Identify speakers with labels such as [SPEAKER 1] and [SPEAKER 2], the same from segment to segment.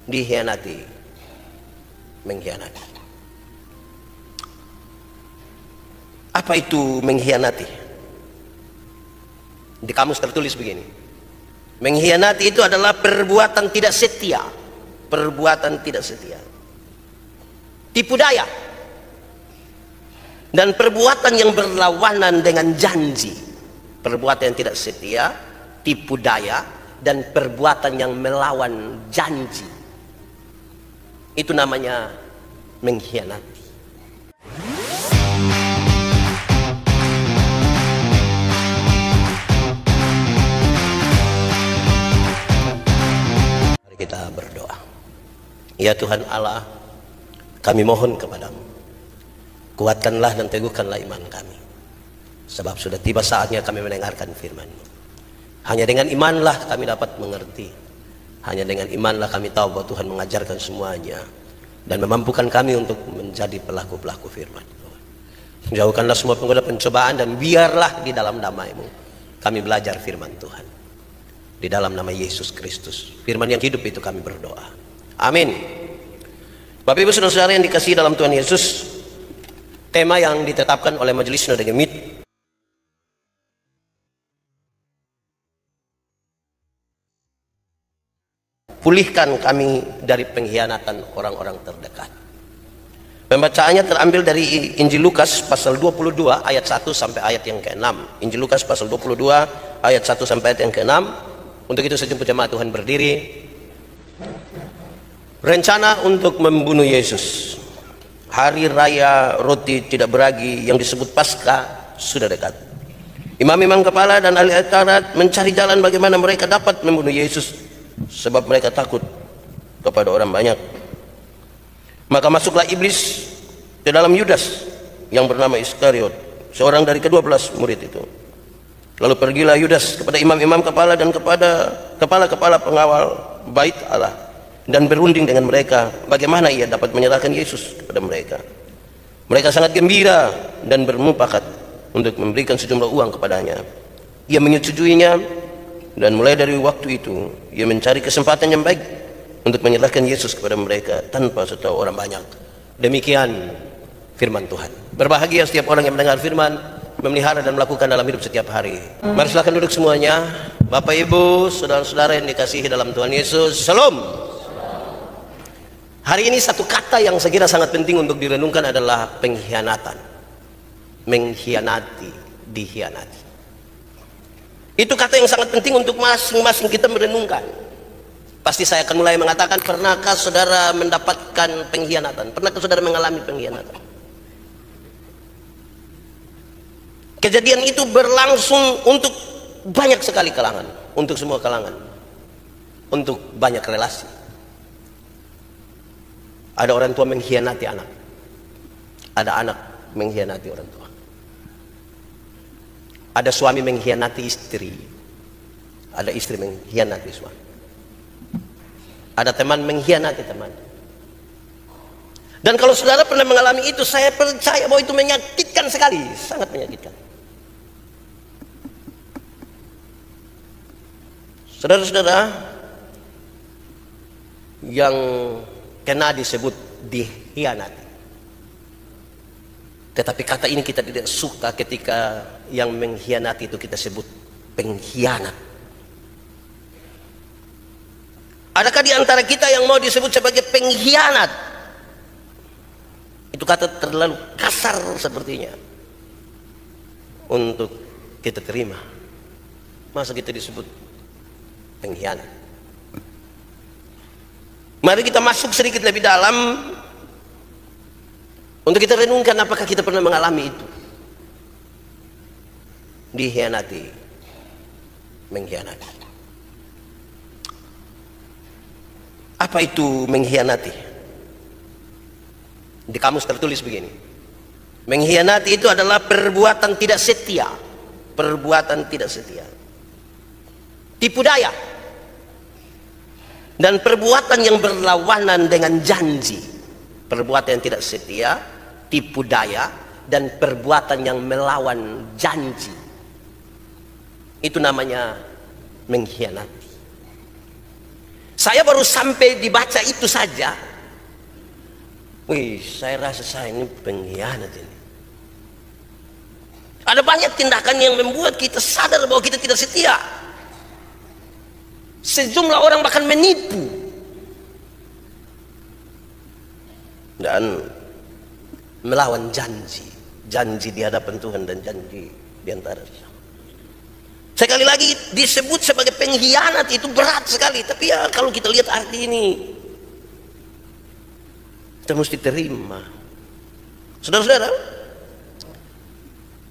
[SPEAKER 1] Dikhianati, mengkhianati. Apa itu mengkhianati? Di kamus tertulis begini: mengkhianati itu adalah perbuatan tidak setia, perbuatan tidak setia, tipu daya, dan perbuatan yang berlawanan dengan janji. Perbuatan yang tidak setia, tipu daya, dan perbuatan yang melawan janji, itu namanya mengkhianati. Mari kita berdoa. Ya Tuhan Allah, kami mohon kepadamu, kuatkanlah dan teguhkanlah iman kami, sebab sudah tiba saatnya kami mendengarkan firman-Mu. Hanya dengan imanlah kami dapat mengerti. Hanya dengan imanlah kami tahu bahwa Tuhan mengajarkan semuanya dan memampukan kami untuk menjadi pelaku-pelaku firman. Jauhkanlah semua penggoda pencobaan, dan biarlah di dalam damai-Mu kami belajar firman Tuhan. Di dalam nama Yesus Kristus, firman yang hidup itu kami berdoa. Amin. Bapak Ibu Saudara-saudara yang dikasihi dalam Tuhan Yesus, tema yang ditetapkan oleh Majelis Sinode Gemit pulihkan kami dari pengkhianatan orang-orang terdekat. Pembacaannya terambil dari Injil Lukas pasal 22 ayat 1 sampai ayat yang ke-6. Injil Lukas pasal 22 ayat 1 sampai ayat yang ke-6. Untuk itu sejumpa jemaat Tuhan berdiri. Rencana untuk membunuh Yesus. Hari raya roti tidak beragi yang disebut Paskah sudah dekat. Imam-imam kepala dan ahli Taurat mencari jalan bagaimana mereka dapat membunuh Yesus, sebab mereka takut kepada orang banyak. Maka masuklah iblis ke dalam Yudas yang bernama Iskariot, seorang dari ke-12 murid itu. Lalu pergilah Yudas kepada imam-imam kepala dan kepada kepala-kepala pengawal bait Allah, dan berunding dengan mereka bagaimana ia dapat menyerahkan Yesus kepada mereka. Mereka sangat gembira dan bermufakat untuk memberikan sejumlah uang kepadanya. Ia menyetujuinya, dan mulai dari waktu itu ia mencari kesempatan yang baik untuk menyerahkan Yesus kepada mereka tanpa setahu orang banyak. Demikian firman Tuhan. Berbahagia setiap orang yang mendengar firman, memelihara dan melakukan dalam hidup setiap hari. Mari silakan duduk semuanya. Bapak Ibu, saudara-saudara yang dikasihi dalam Tuhan Yesus, Shalom. Hari ini satu kata yang saya kira sangat penting untuk direnungkan adalah pengkhianatan. Mengkhianati, dikhianati. Itu kata yang sangat penting untuk masing-masing kita merenungkan. Pasti saya akan mulai mengatakan, pernahkah saudara mendapatkan pengkhianatan? Pernahkah saudara mengalami pengkhianatan? Kejadian itu berlangsung untuk banyak sekali kalangan, untuk semua kalangan, untuk banyak relasi. Ada orang tua mengkhianati anak, ada anak mengkhianati orang tua. Ada suami mengkhianati istri, ada istri mengkhianati suami, ada teman mengkhianati teman. Dan kalau saudara pernah mengalami itu, saya percaya bahwa itu menyakitkan sekali, sangat menyakitkan. Saudara-saudara yang kena disebut dikhianati, tetapi kata ini kita tidak suka ketika yang mengkhianati itu kita sebut pengkhianat. Adakah di antara kita yang mau disebut sebagai pengkhianat? Itu kata terlalu kasar sepertinya untuk kita terima. Masa kita disebut pengkhianat? Mari kita masuk sedikit lebih dalam untuk kita renungkan apakah kita pernah mengalami itu. Dikhianati, mengkhianati. Apa itu mengkhianati? Di kamus tertulis begini: mengkhianati itu adalah perbuatan tidak setia, perbuatan tidak setia, tipu daya, dan perbuatan yang berlawanan dengan janji. Perbuatan yang tidak setia, tipu daya, dan perbuatan yang melawan janji, itu namanya mengkhianati. Saya baru sampai dibaca itu saja, wih, saya rasa saya ini pengkhianat ini. Ada banyak tindakan yang membuat kita sadar bahwa kita tidak setia. Sejumlah orang bahkan menipu dan melawan janji di hadapan Tuhan dan janji di antara sesama. Sekali lagi disebut sebagai pengkhianat itu berat sekali, tapi ya kalau kita lihat arti ini kita mesti terima. Saudara-saudara,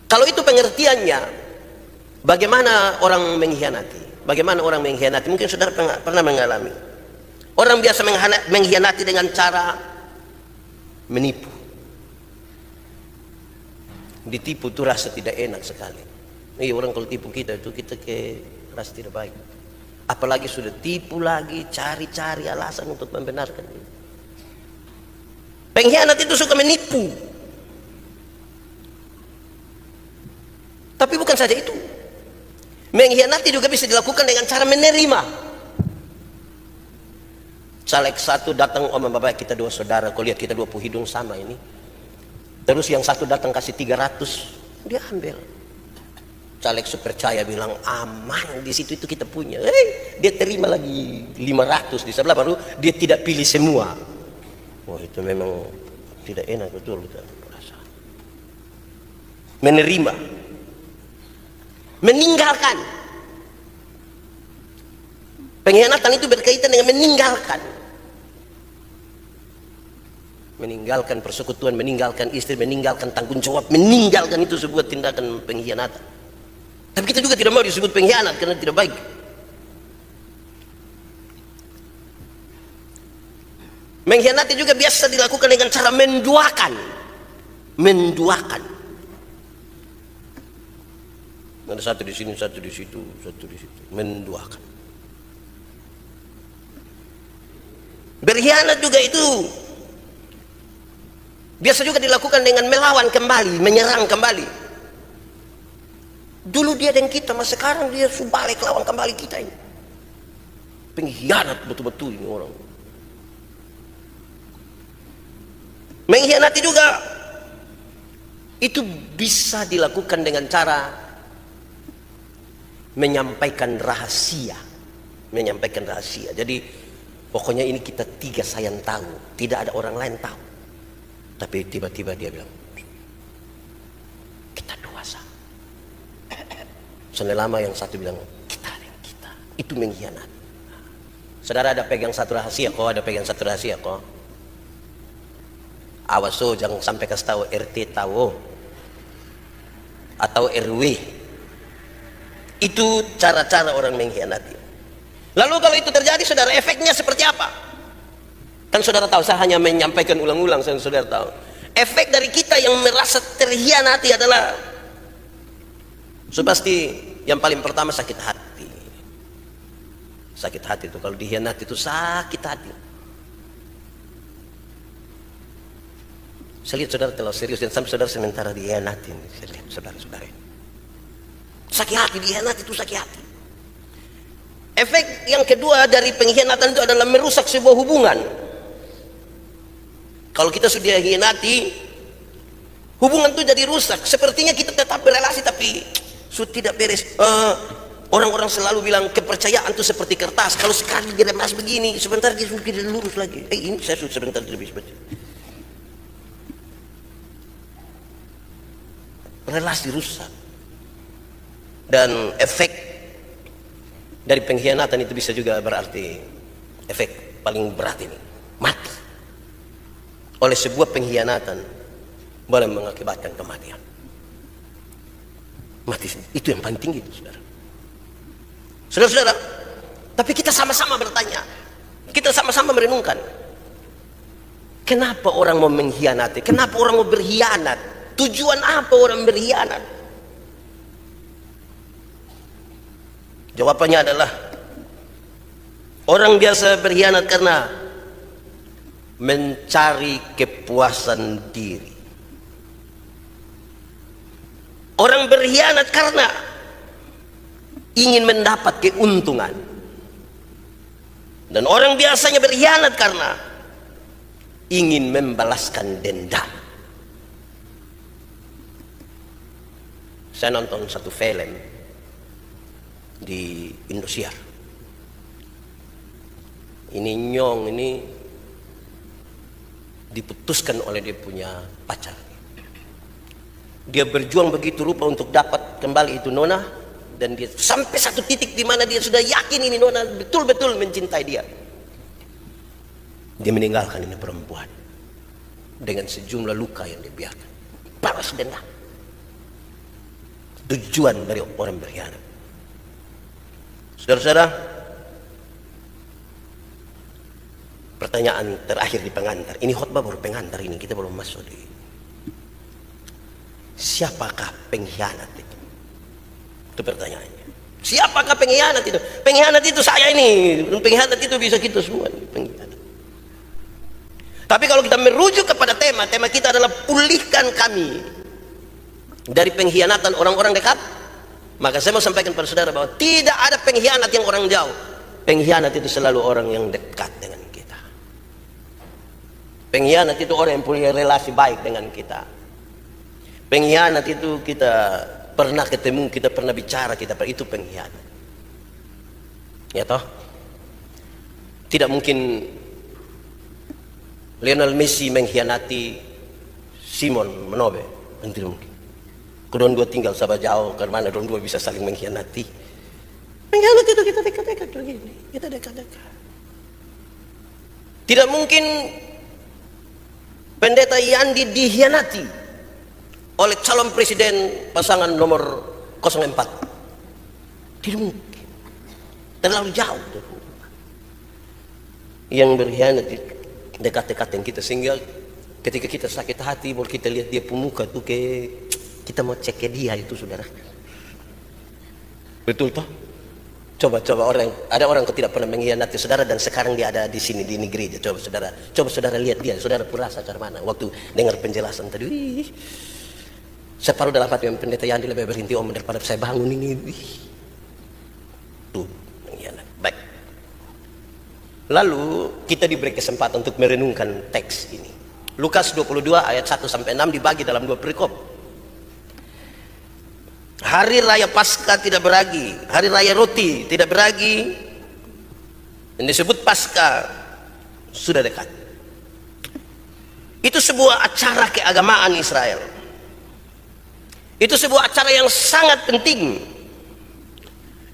[SPEAKER 1] kalau itu pengertiannya, bagaimana orang mengkhianati? Bagaimana orang mengkhianati? Mungkin saudara pernah mengalami. Orang biasa mengkhianati dengan cara menipu. Ditipu itu rasa tidak enak sekali. Orang kalau tipu kita itu kita rasa tidak baik. Apalagi sudah tipu lagi, cari-cari alasan untuk membenarkan itu. Pengkhianat itu suka menipu. Tapi bukan saja itu. Mengkhianati juga bisa dilakukan dengan cara menerima. Caleg satu datang, oh bapak kita dua saudara, kau lihat kita dua hidung sama ini. Terus yang satu datang kasih 300, dia ambil. Caleg percaya bilang aman, di situ itu kita punya. Dia terima lagi 500 di sebelah, baru dia tidak pilih semua. Wah, itu memang tidak enak betul kita merasa. Menerima, meninggalkan. Pengkhianatan itu berkaitan dengan meninggalkan persekutuan, meninggalkan istri, meninggalkan tanggung jawab, meninggalkan itu sebuah tindakan pengkhianatan. Tapi kita juga tidak mau disebut pengkhianat karena tidak baik. Mengkhianati juga biasa dilakukan dengan cara menduakan. Ada satu di sini, satu di situ, satu di situ. Menduakan. Berkhianat juga itu biasa juga dilakukan dengan melawan kembali, menyerang kembali. Dulu dia dan kita, mas sekarang dia balik lawan kembali kita ini. Pengkhianat betul-betul ini orang. Mengkhianati juga itu bisa dilakukan dengan cara menyampaikan rahasia. Jadi pokoknya ini kita tiga saya yang tahu, tidak ada orang lain tahu. Tapi tiba-tiba dia bilang, kita dua sah. Selama yang satu bilang kita. Itu mengkhianat. Saudara ada pegang satu rahasia kok, awas jangan sampai kasih tahu RT tahu atau RW. Itu cara-cara orang mengkhianati. Lalu kalau itu terjadi, saudara, efeknya seperti apa? Kan saudara tahu, saya hanya menyampaikan ulang-ulang, saudara tahu. Efek dari kita yang merasa terkhianati adalah pasti yang paling pertama sakit hati. Sakit hati itu kalau dikhianati itu sakit hati. Saya lihat saudara terlalu serius dan sampai saudara sementara dikhianati. Saya lihat saudara-saudara ini. Sakit hati, dikhianati itu sakit hati. Efek yang kedua dari pengkhianatan itu adalah merusak sebuah hubungan. Kalau kita sudah dikhianati, hubungan itu jadi rusak. Sepertinya kita tetap berrelasi tapi sudah tidak beres. Orang-orang selalu bilang kepercayaan itu seperti kertas. Kalau sekali diremas begini, sebentar dia sudah tidak lurus lagi. Ini saya sudah sebentar tidak bisa baca. Relasi rusak. Dan efek dari pengkhianatan itu bisa juga berarti efek paling berat ini, mati. Oleh sebuah pengkhianatan boleh mengakibatkan kematian. Mati, itu yang paling tinggi itu, saudara. Saudara-saudara, tapi kita sama-sama bertanya, kita sama-sama merenungkan, kenapa orang mau mengkhianati? Kenapa orang mau berkhianat? Tujuan apa orang berkhianat? Jawabannya adalah orang biasa berkhianat karena mencari kepuasan diri. Orang berkhianat karena ingin mendapat keuntungan. Dan orang biasanya berkhianat karena ingin membalaskan dendam. Saya nonton satu film di Indosiar. Ini Nyong ini diputuskan oleh dia punya pacar. Dia berjuang begitu rupa untuk dapat kembali itu nona, dan dia sampai satu titik di mana dia sudah yakin ini nona betul-betul mencintai dia. Dia meninggalkan ini perempuan dengan sejumlah luka yang dia biarkan. Balas dendam. Tujuan dari orang berkhianat. Saudara-saudara, pertanyaan terakhir di pengantar. Ini khotbah baru pengantar ini, kita belum masuk di. Siapakah pengkhianat itu? Itu pertanyaannya. Siapakah pengkhianat itu? Pengkhianat itu saya ini. Pengkhianat itu bisa kita semua. Pengkhianat. Tapi kalau kita merujuk kepada tema kita adalah pulihkan kami dari pengkhianatan orang-orang dekat, maka saya mau sampaikan kepada saudara bahwa tidak ada pengkhianat yang orang jauh. Pengkhianat itu selalu orang yang dekat dengan kita. Pengkhianat itu orang yang punya relasi baik dengan kita. Pengkhianat itu kita pernah ketemu, kita pernah bicara, itu pengkhianat. Ya toh? Tidak mungkin Lionel Messi mengkhianati Simon Manobe. Tidak mungkin. Kedua dua tinggal sahabat jauh, karena mana dua bisa saling mengkhianati. Pengkhianat itu kita dekat-dekat begini, kita dekat-dekat. Tidak mungkin Pendeta Yandi dikhianati oleh calon presiden pasangan nomor 04. Tidak mungkin. Terlalu jauh. Yang berkhianat dekat-dekatan kita, sehingga ketika kita sakit hati baru kita lihat dia pemuka tuh kita mau cek ke dia itu, saudara. Betul toh? Coba ada orang yang tidak pernah mengkhianati saudara dan sekarang dia ada di sini di gereja. Coba saudara lihat dia, saudara merasa cara mana waktu dengar penjelasan tadi. Separuh dalam hati Pendeta Yandi lebih berhenti daripada saya bangun ini. Tuh, pengkhianat. Baik. Lalu kita diberi kesempatan untuk merenungkan teks ini. Lukas 22 ayat 1 sampai 6 dibagi dalam dua perikop. Hari raya Paskah tidak beragi, hari raya roti tidak beragi, yang disebut Paskah sudah dekat. Itu sebuah acara keagamaan Israel. Itu sebuah acara yang sangat penting.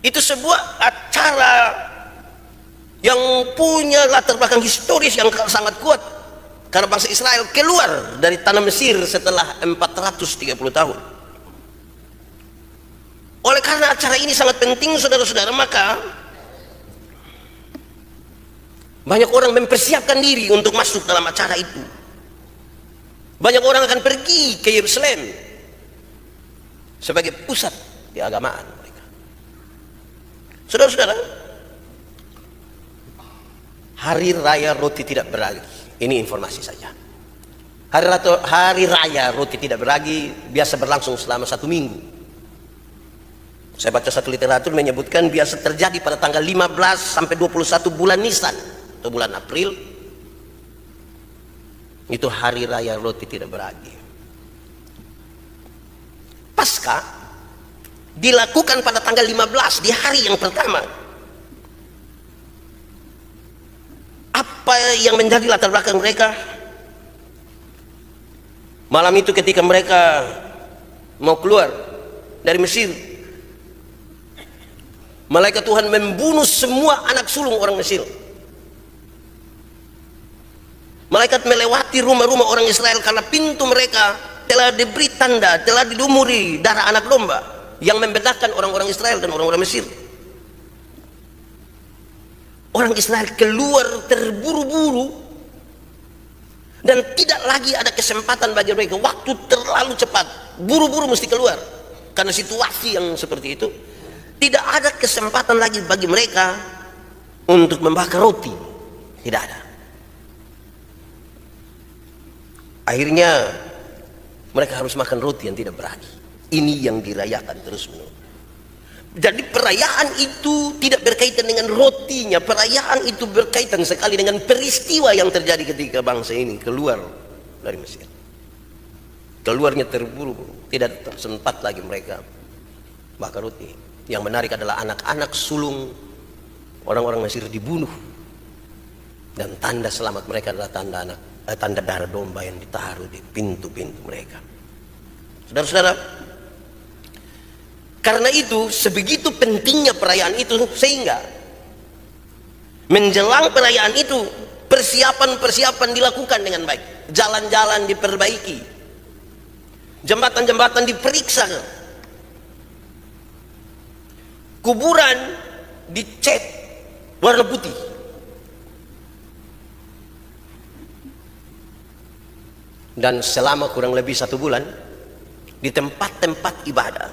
[SPEAKER 1] Itu sebuah acara yang punya latar belakang historis yang sangat kuat, karena bangsa Israel keluar dari tanah Mesir setelah 430 tahun. Oleh karena acara ini sangat penting, saudara-saudara, maka banyak orang mempersiapkan diri untuk masuk dalam acara itu. Banyak orang akan pergi ke Yerusalem sebagai pusat keagamaan mereka. Saudara-saudara, hari raya roti tidak beragi, ini informasi saja. Hari raya roti tidak beragi biasa berlangsung selama 1 minggu. Saya baca satu literatur menyebutkan biasa terjadi pada tanggal 15 sampai 21 bulan Nisan atau bulan April. Itu hari raya roti tidak beragi. Paskah dilakukan pada tanggal 15 di hari yang pertama. Apa yang menjadi latar belakang mereka? Malam itu ketika mereka mau keluar dari Mesir, malaikat Tuhan membunuh semua anak sulung orang Mesir. Malaikat melewati rumah-rumah orang Israel karena pintu mereka telah diberi tanda, telah dilumuri darah anak domba yang membedakan orang-orang Israel dan orang-orang Mesir. Orang Israel keluar terburu-buru dan tidak lagi ada kesempatan bagi mereka. Waktu terlalu cepat, buru-buru mesti keluar karena situasi yang seperti itu. Tidak ada kesempatan lagi bagi mereka untuk membakar roti. Tidak ada. Akhirnya mereka harus makan roti yang tidak beragi. Ini yang dirayakan terus menerus. Jadi perayaan itu tidak berkaitan dengan rotinya, perayaan itu berkaitan sekali dengan peristiwa yang terjadi ketika bangsa ini keluar dari Mesir. Keluarnya terburu-buru, tidak sempat lagi mereka bakar roti. Yang menarik adalah anak-anak sulung orang-orang Mesir dibunuh, dan tanda selamat mereka adalah tanda darah domba yang ditaruh di pintu-pintu mereka. Saudara-saudara, karena itu sebegitu pentingnya perayaan itu, sehingga menjelang perayaan itu persiapan-persiapan dilakukan dengan baik. Jalan-jalan diperbaiki, jembatan-jembatan diperiksa, kuburan dicat warna putih. Dan selama kurang lebih 1 bulan di tempat-tempat ibadah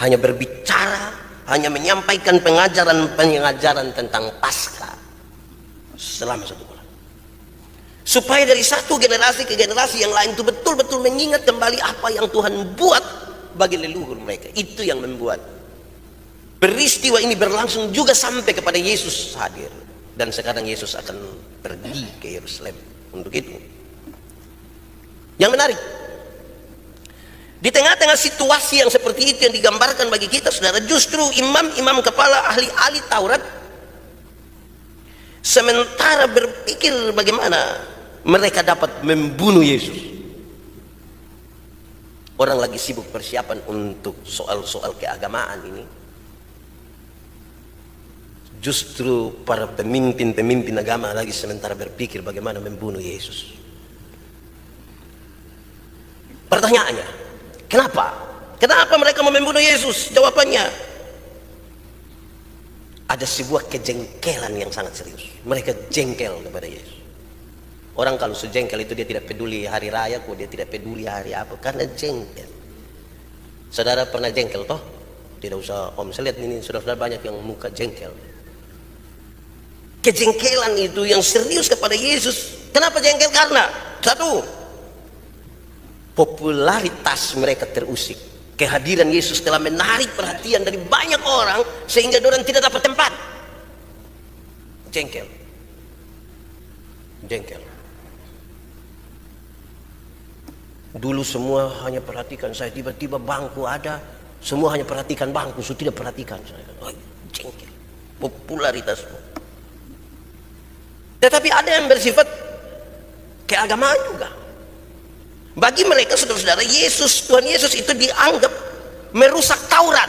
[SPEAKER 1] hanya berbicara, hanya menyampaikan pengajaran tentang Paskah selama 1 bulan, supaya dari satu generasi ke generasi yang lain itu betul-betul mengingat kembali apa yang Tuhan buat bagi leluhur mereka. Itu yang membuat peristiwa ini berlangsung juga sampai kepada Yesus hadir, dan sekarang Yesus akan pergi ke Yerusalem untuk itu. Yang menarik, di tengah-tengah situasi yang seperti itu yang digambarkan bagi kita, saudara, justru imam-imam kepala ahli-ahli Taurat sementara berpikir bagaimana mereka dapat membunuh Yesus, orang lagi sibuk persiapan untuk soal-soal keagamaan ini. Justru para pemimpin agama lagi sementara berpikir bagaimana membunuh Yesus. Pertanyaannya, kenapa? Kenapa mereka mau membunuh Yesus? Jawabannya, ada sebuah kejengkelan yang sangat serius. Mereka jengkel kepada Yesus. Orang kalau sejengkel itu dia tidak peduli hari raya, kok dia tidak peduli hari apa, karena jengkel. Saudara pernah jengkel toh? Tidak usah om, saya lihat ini saudara-saudara banyak yang muka jengkel. Kejengkelan itu yang serius kepada Yesus. Kenapa jengkel? Karena satu, popularitas mereka terusik. Kehadiran Yesus telah menarik perhatian dari banyak orang sehingga orang tidak dapat tempat. Jengkel. Dulu semua hanya perhatikan saya, tiba-tiba bangku ada, semua hanya perhatikan bangku, sudah tidak perhatikan saya. Oh, jengkel. Popularitasmu. Tetapi ada yang bersifat keagamaan juga. Bagi mereka, saudara-saudara, Tuhan Yesus itu dianggap merusak Taurat.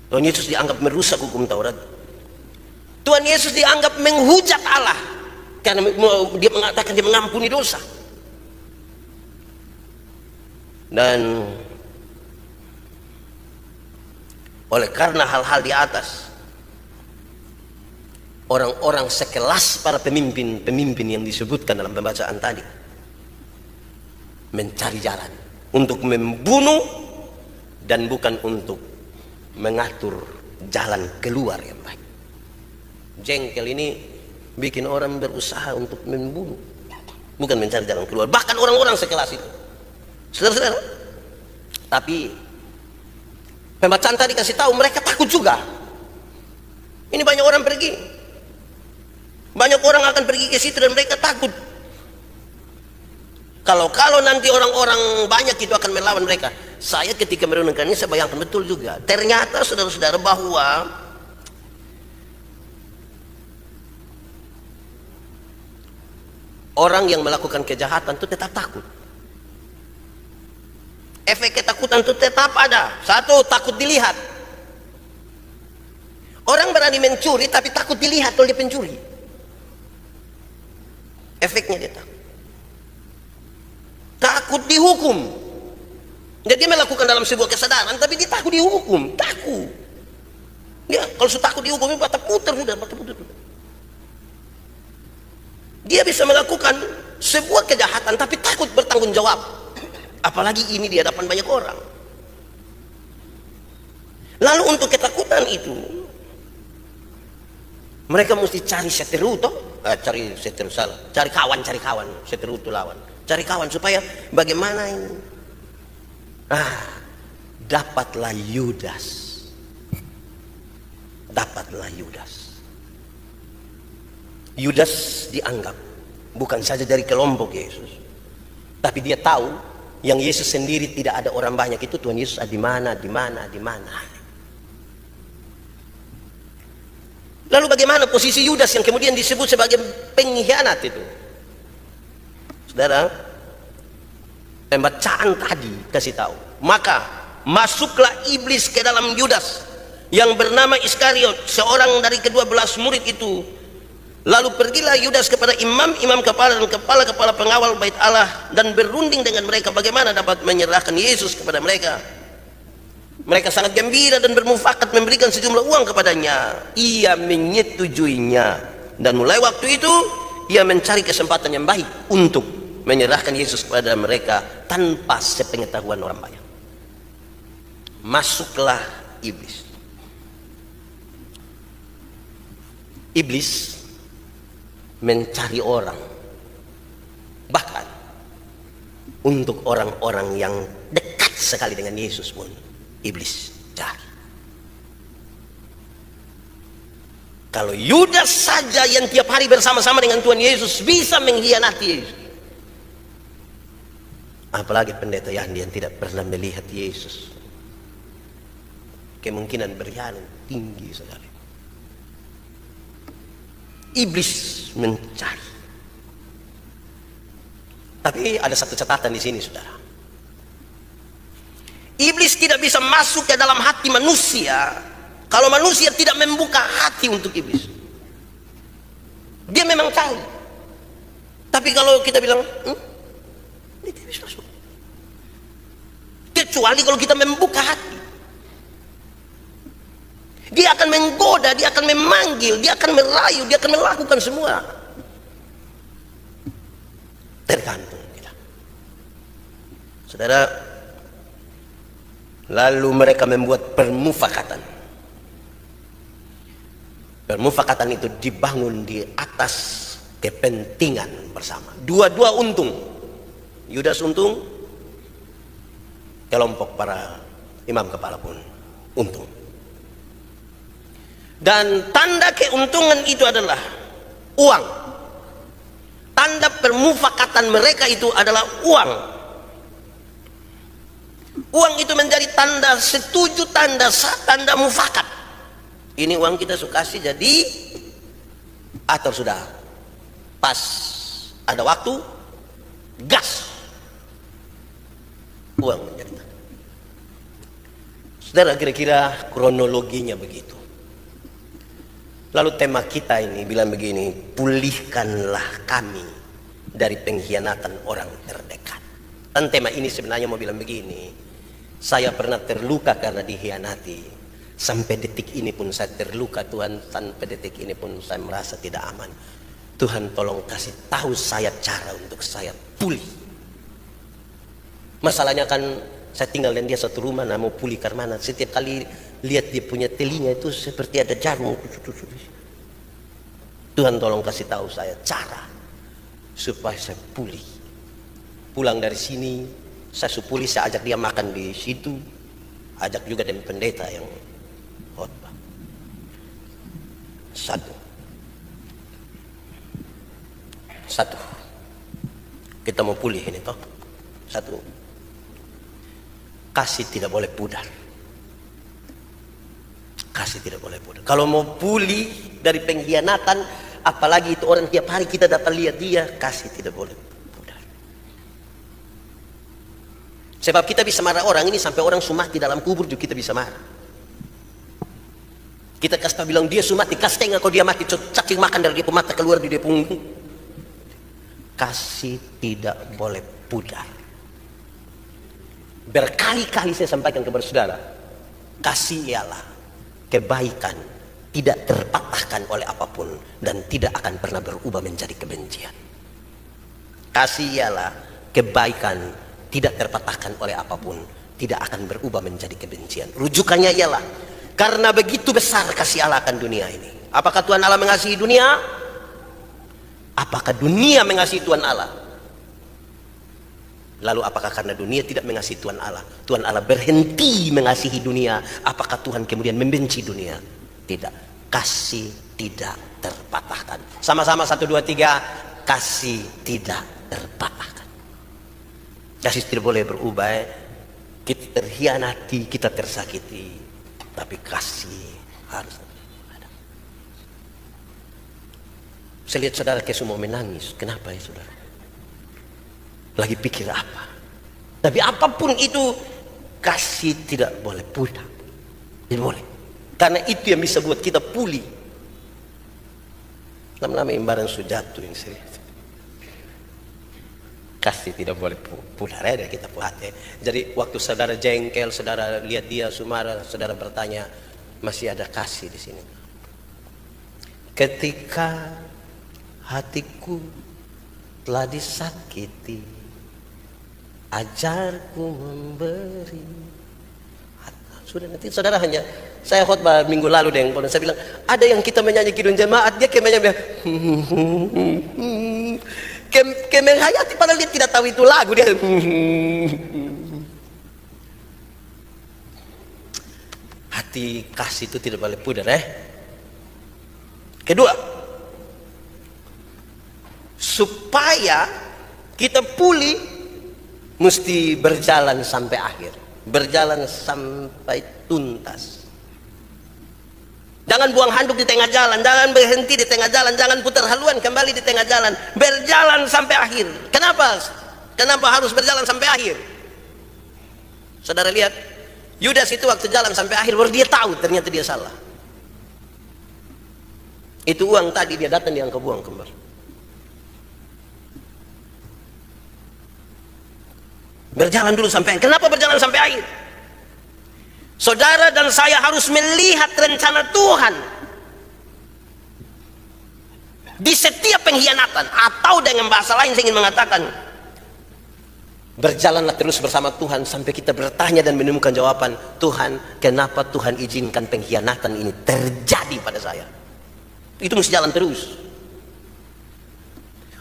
[SPEAKER 1] Tuhan Yesus dianggap merusak hukum Taurat. Tuhan Yesus dianggap menghujat Allah karena dia mengatakan dia mengampuni dosa. Dan oleh karena hal-hal di atas, orang-orang sekelas para pemimpin yang disebutkan dalam pembacaan tadi mencari jalan untuk membunuh dan bukan untuk mengatur jalan keluar yang baik. Jengkel ini bikin orang berusaha untuk membunuh, bukan mencari jalan keluar. Bahkan orang-orang sekelas itu, saudara-saudara. Tapi pembacaan tadi kasih tahu mereka takut juga. Ini banyak orang pergi. Banyak orang akan pergi ke situ dan mereka takut. Kalau nanti orang-orang banyak itu akan melawan mereka. Saya ketika merenungkan ini, saya bayangkan betul juga. Ternyata saudara-saudara bahwa orang yang melakukan kejahatan itu tetap takut. Efek ketakutan itu tetap ada. Satu, takut dilihat. Orang berani mencuri tapi takut dilihat oleh pencuri. Efeknya dia takut dihukum. Jadi dia melakukan dalam sebuah kesadaran, tapi dia takut dihukum. Takut. Dia kalau sudah takut dihukum, mata putar sudah. Dia bisa melakukan sebuah kejahatan tapi takut bertanggung jawab. Apalagi ini di hadapan banyak orang. Lalu untuk ketakutan itu, mereka mesti cari seteru toh, cari kawan, seteru itu lawan. Cari kawan supaya bagaimana ini Dapatlah Yudas. Dapatlah Yudas. Yudas dianggap bukan saja dari kelompok Yesus, tapi dia tahu yang Yesus sendiri tidak ada orang banyak itu, Tuhan Yesus di mana, di mana, di mana. Lalu bagaimana posisi Yudas yang kemudian disebut sebagai pengkhianat itu? Saudara, pembacaan tadi kasih tahu, maka masuklah iblis ke dalam Yudas yang bernama Iskariot, seorang dari ke-12 murid itu. Lalu pergilah Yudas kepada imam-imam kepala dan kepala-kepala pengawal bait Allah dan berunding dengan mereka bagaimana dapat menyerahkan Yesus kepada mereka. Mereka sangat gembira dan bermufakat memberikan sejumlah uang kepadanya. Ia menyetujuinya, dan mulai waktu itu ia mencari kesempatan yang baik untuk menyerahkan Yesus kepada mereka tanpa sepengetahuan orang banyak. Masuklah iblis. Iblis mencari orang, bahkan untuk orang-orang yang dekat sekali dengan Yesus pun iblis cari. Kalau Yudas saja yang tiap hari bersama-sama dengan Tuhan Yesus bisa mengkhianati Yesus, apalagi pendeta Yandi yang tidak pernah melihat Yesus. Kemungkinan berkhianat tinggi sekali. Iblis mencari. Tapi ada satu catatan di sini, saudara. Iblis tidak bisa masuk ke dalam hati manusia kalau manusia tidak membuka hati untuk iblis. Dia memang tahu. Tapi kalau kita bilang, ini tidak bisa masuk. Kecuali kalau kita membuka hati. Dia akan menggoda, dia akan memanggil, dia akan merayu, dia akan melakukan semua. Tergantung kita. Saudara, lalu mereka membuat permufakatan. Permufakatan itu dibangun di atas kepentingan bersama. Dua-dua untung. Yudas untung, kelompok para imam kepala pun untung. Dan tanda keuntungan itu adalah uang. Tanda permufakatan mereka itu adalah uang. Uang itu menjadi tanda setuju, tanda mufakat. Ini uang kita suka kasih jadi, atau sudah pas ada waktu gas. Uang menjadi tanda. Saudara, kira-kira kronologinya begitu. Lalu tema kita ini bilang begini, pulihkanlah kami dari pengkhianatan orang terdekat. Dan tema ini sebenarnya mau bilang begini, saya pernah terluka karena dikhianati. Sampai detik ini pun saya terluka Tuhan, sampai detik ini pun saya merasa tidak aman. Tuhan tolong kasih tahu saya cara untuk saya pulih. Masalahnya kan saya tinggal dengan dia satu rumah, nah mau pulih ke mana? Setiap kali lihat dia punya telinga itu seperti ada jarum. Tuhan tolong kasih tahu saya cara supaya saya pulih. Pulang dari sini, saya pulih, saya ajak dia makan di situ, ajak juga dengan pendeta yang khotbah. Satu, kita mau pulih ini toh. Satu, kasih tidak boleh pudar. Kasih tidak boleh pudar. Kalau mau pulih dari pengkhianatan, apalagi itu orang tiap hari kita datang lihat dia, kasih tidak boleh pudar. Sebab kita bisa marah orang ini sampai orang sumati dalam kubur juga kita bisa marah. Kita kasih bilang dia sumati, kasih tengah kalau dia mati, cacing makan dari dia mata keluar di dia punggung. Kasih tidak boleh pudar. Berkali-kali saya sampaikan kepada saudara, kasih ialah kebaikan, tidak terpatahkan oleh apapun dan tidak akan pernah berubah menjadi kebencian. Kasih ialah kebaikan, tidak terpatahkan oleh apapun, tidak akan berubah menjadi kebencian. Rujukannya ialah karena begitu besar kasih Allah akan dunia ini. Apakah Tuhan Allah mengasihi dunia? Apakah dunia mengasihi Tuhan Allah? Lalu apakah karena dunia tidak mengasihi Tuhan Allah, Tuhan Allah berhenti mengasihi dunia? Apakah Tuhan kemudian membenci dunia? Tidak. Kasih tidak terpatahkan. Sama-sama 1, 2, 3. Kasih tidak terpatahkan. Kasih tidak boleh berubah. Kita terhianati, kita tersakiti, tapi kasih harus ada. Saya lihat saudara kayak semua menangis. Kenapa ya saudara? Lagi pikir apa? Tapi apapun itu, kasih tidak boleh pudar. Tidak boleh. Karena itu yang bisa buat kita pulih. Lama-lama imbaran sujatu yang serius. Kasih tidak boleh pudar ya kita hati. Jadi waktu saudara jengkel, saudara lihat dia marah, saudara bertanya, masih ada kasih di sini. Ketika hatiku telah disakiti, ajarku memberi. Sudah, nanti saudara hanya, saya khotbah minggu lalu deh, saya bilang ada yang kita menyanyi kidung jemaat, dia kayak menyanyi kayak menghayati padahal dia tidak tahu itu lagu, dia hati kasih itu tidak boleh pudar Kedua, supaya kita pulih mesti berjalan sampai akhir, berjalan sampai tuntas. Jangan buang handuk di tengah jalan, jangan berhenti di tengah jalan, jangan putar haluan kembali di tengah jalan. Berjalan sampai akhir. Kenapa? Kenapa harus berjalan sampai akhir? Saudara lihat, Yudas itu waktu jalan sampai akhir baru dia tahu ternyata dia salah. Itu uang tadi dia datang dia buang kembali. Berjalan dulu sampai akhir. Kenapa berjalan sampai akhir? Saudara dan saya harus melihat rencana Tuhan di setiap pengkhianatan. Atau dengan bahasa lain saya ingin mengatakan, berjalanlah terus bersama Tuhan sampai kita bertanya dan menemukan jawaban. Tuhan, kenapa Tuhan izinkan pengkhianatan ini terjadi pada saya? Itu mesti jalan terus.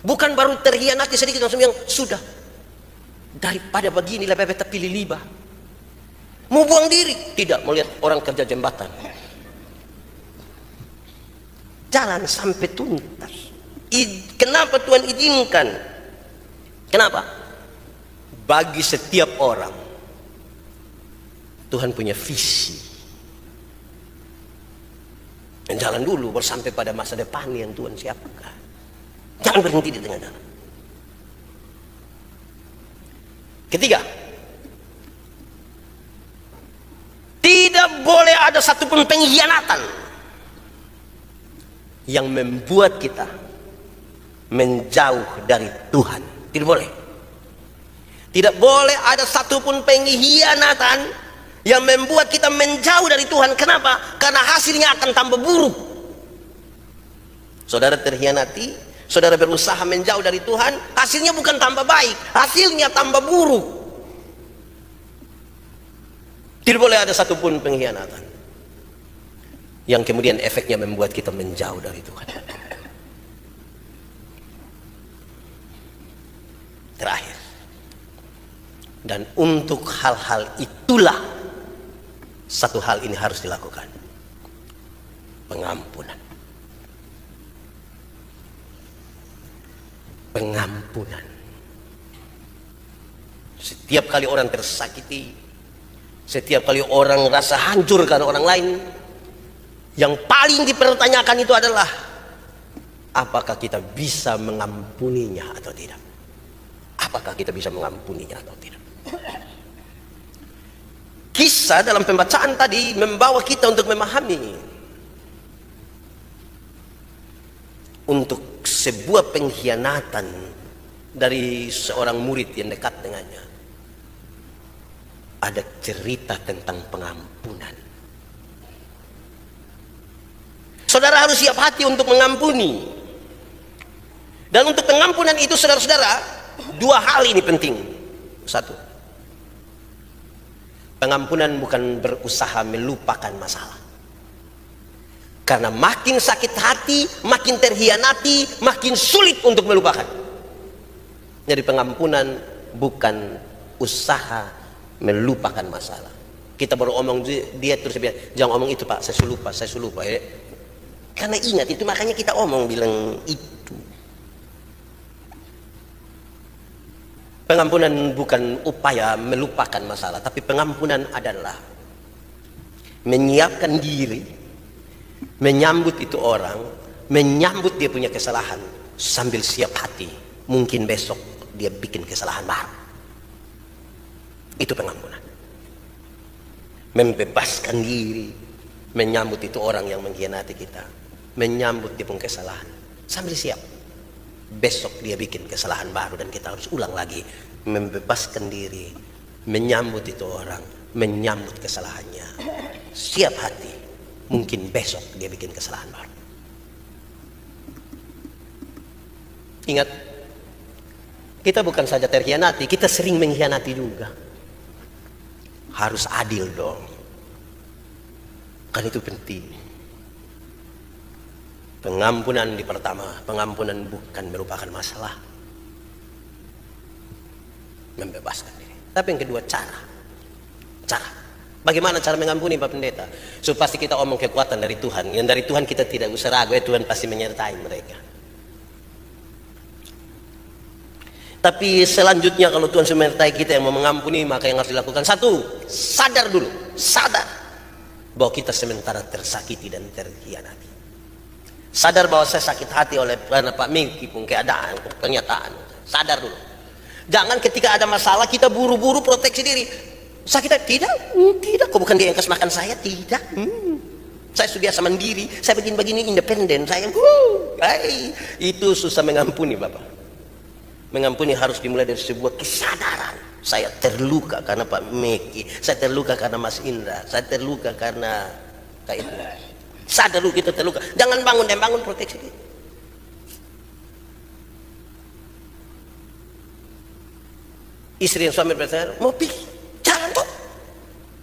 [SPEAKER 1] Bukan baru terkhianati sedikit langsung yang sudah, daripada begini lebih baik pilih libah. Mau buang diri, tidak mau lihat orang kerja jembatan. Jalan sampai tuntas. Kenapa Tuhan izinkan? Kenapa? Bagi setiap orang Tuhan punya visi. Dan jalan dulu baru sampai pada masa depan yang Tuhan siapkan. Jangan berhenti di tengah jalan. Ketiga, tidak boleh ada satupun pengkhianatan yang membuat kita menjauh dari Tuhan. Tidak boleh. Tidak boleh ada satupun pengkhianatan yang membuat kita menjauh dari Tuhan. Kenapa? Karena hasilnya akan tambah buruk. Saudara terkhianati, saudara berusaha menjauh dari Tuhan, hasilnya bukan tambah baik, hasilnya tambah buruk. Tidak boleh ada satupun pengkhianatan yang kemudian efeknya membuat kita menjauh dari Tuhan. Terakhir, dan untuk hal-hal itulah satu hal ini harus dilakukan: pengampunan. Pengampunan. Setiap kali orang tersakiti, setiap kali orang rasa hancur karena orang lain, yang paling dipertanyakan itu adalah apakah kita bisa mengampuninya atau tidak. Apakah kita bisa mengampuninya atau tidak. Kisah dalam pembacaan tadi membawa kita untuk memahami, untuk sebuah pengkhianatan dari seorang murid yang dekat dengannya, ada cerita tentang pengampunan. Saudara harus siap hati untuk mengampuni. Dan untuk pengampunan itu, saudara-saudara, dua hal ini penting. Satu, pengampunan bukan berusaha melupakan masalah. Karena makin sakit hati, makin terhianati, makin sulit untuk melupakan. Jadi pengampunan bukan usaha melupakan masalah. Kita baru omong dia terus bilang, jangan omong itu Pak, saya sudah lupa ya. Karena ingat itu makanya kita omong bilang itu. Pengampunan bukan upaya melupakan masalah, tapi pengampunan adalah menyiapkan diri, menyambut itu orang, menyambut dia punya kesalahan sambil siap hati. Mungkin besok dia bikin kesalahan baru. Itu pengampunan. Membebaskan diri, menyambut itu orang yang mengkhianati kita, menyambut dia punya kesalahan sambil siap. Besok dia bikin kesalahan baru dan kita harus ulang lagi. Membebaskan diri, menyambut itu orang, menyambut kesalahannya, siap hati. Mungkin besok dia bikin kesalahan baru. Ingat, kita bukan saja terkhianati, kita sering mengkhianati juga. Harus adil dong, kan itu penting. Pengampunan di pertama, pengampunan bukan melupakan masalah, membebaskan diri. Tapi yang kedua, cara. Bagaimana cara mengampuni Pak Pendeta? So pasti kita omong kekuatan dari Tuhan. Yang dari Tuhan kita tidak usah ragu, Tuhan pasti menyertai mereka. Tapi selanjutnya kalau Tuhan menyertai kita yang mau mengampuni, maka yang harus dilakukan satu, sadar dulu, sadar bahwa kita sementara tersakiti dan terkhianati. Sadar bahwa saya sakit hati karena Pak Miki pun keadaan, kenyataan. Sadar dulu. Jangan ketika ada masalah kita buru-buru proteksi diri. Sakit hati? Tidak. Kok bukan dia yang kasih makan saya? Tidak. Saya sudah biasa mandiri. Saya begini independen. Saya itu susah mengampuni, Bapak. Mengampuni harus dimulai dari sebuah kesadaran. Saya terluka karena Pak Miki. Saya terluka karena Mas Indra. Saya terluka karena kayak itu. Sadar dulu kita terluka. Jangan bangun proteksi diri. Istri yang suami bertanya, mau pilih jalan kok.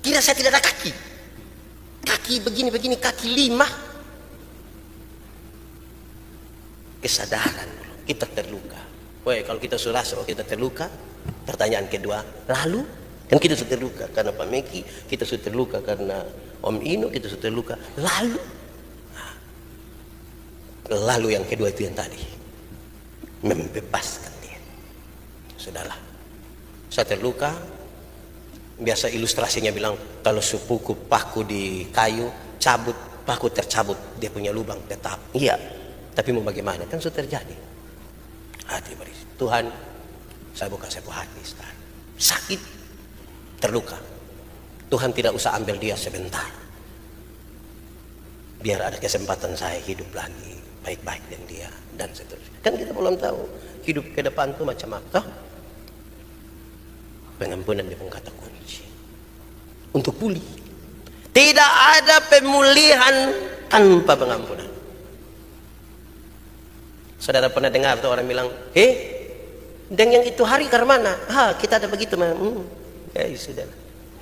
[SPEAKER 1] Kira saya tidak ada kaki. Kaki begini, kaki 5. Kesadaran kita terluka. Kalau kita sudah kita terluka, pertanyaan kedua, lalu kan kita sudah terluka karena Pak Meki, kita sudah terluka karena Om Ino, kita sudah terluka. Lalu yang kedua itu yang tadi, membebaskan dia. Sudahlah, saya terluka. Biasa ilustrasinya bilang, kalau sepuku paku di kayu, cabut, paku tercabut, dia punya lubang tetap. Iya, tapi mau bagaimana? Kan sudah terjadi. Hati berisi. Tuhan, saya buka sebuah hati sekarang. Sakit, terluka. Tuhan tidak usah ambil dia sebentar. Biar ada kesempatan saya hidup lagi baik-baik dengan dia dan seterusnya. Kan kita belum tahu hidup ke depan itu macam apa. Pengampunan dia pun kata kunci untuk pulih. Tidak ada pemulihan tanpa pengampunan. Saudara pernah dengar tuh orang bilang, dan yang itu hari ke mana? Kita ada begitu, sudah.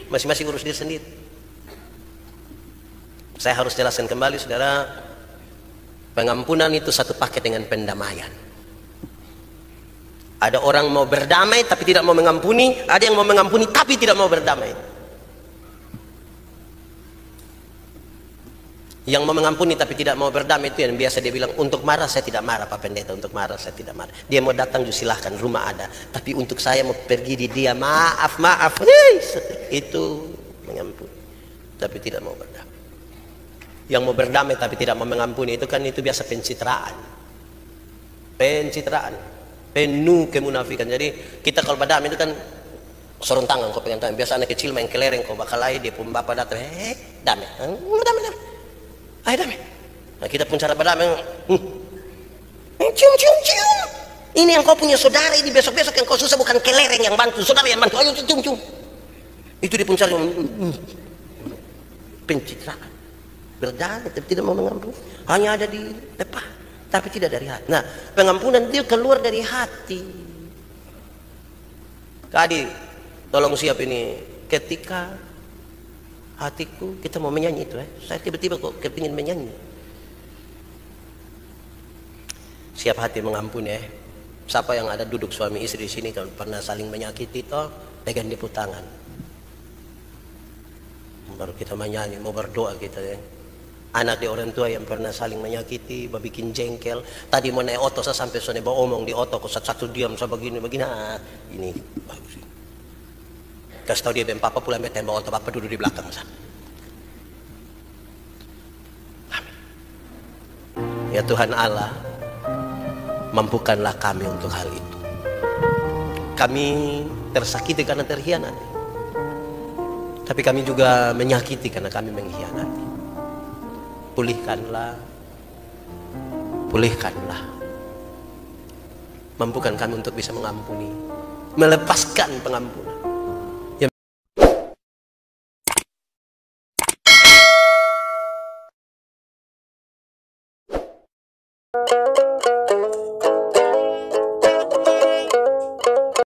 [SPEAKER 1] Masing-masing urus diri sendiri. Saya harus jelaskan kembali, saudara. Pengampunan itu satu paket dengan pendamaian. Ada orang mau berdamai tapi tidak mau mengampuni. Ada yang mau mengampuni tapi tidak mau berdamai. Yang mau mengampuni tapi tidak mau berdamai itu yang biasa dia bilang, untuk marah saya tidak marah Pak Pendeta, untuk marah saya tidak marah. Dia mau datang silahkan, rumah ada. Tapi untuk saya mau pergi di dia, maaf. Itu mengampuni tapi tidak mau berdamai. Yang mau berdamai tapi tidak mau mengampuni itu kan itu biasa pencitraan, penuh kemunafikan. Jadi kita kalau berdamai itu kan sorong tangan kau pegang tangan. Biasa anak kecil main kelereng kau bakal lain, dia pun bapak datang, damai, damai. Nah kita pun cara berdamai, cium. Ini yang kau punya saudara ini, besok yang kau susah bukan kelereng yang bantu, saudara yang bantu, ayo cium. Itu dia pun cara pencitraan. Berdamai tapi tidak mau mengampuni, hanya ada di depan tapi tidak dari hati. Nah, pengampunan itu keluar dari hati. Kadi, tolong siap ini. Ketika hatiku, kita mau menyanyi itu, saya tiba-tiba kok kepingin menyanyi. Siap hati mengampuni, Siapa yang ada duduk suami istri di sini kalau pernah saling menyakiti toh, pegang dia tangan. Baru kita menyanyi, mau berdoa kita ya. Anak di orang tua yang pernah saling menyakiti, bikin jengkel. Tadi mau naik oto saya sampai sone bawa omong di oto, kok satu diam saya begini. Ini bagus. Kasih tahu dia ben papa pulang tembak oto, papa duduk di belakang sana. Amin. Ya Tuhan Allah, mampukanlah kami untuk hal itu. Kami tersakiti karena terkhianati, tapi kami juga menyakiti karena kami mengkhianati. Pulihkanlah, pulihkanlah. Mampukan kami untuk bisa mengampuni, melepaskan pengampunan.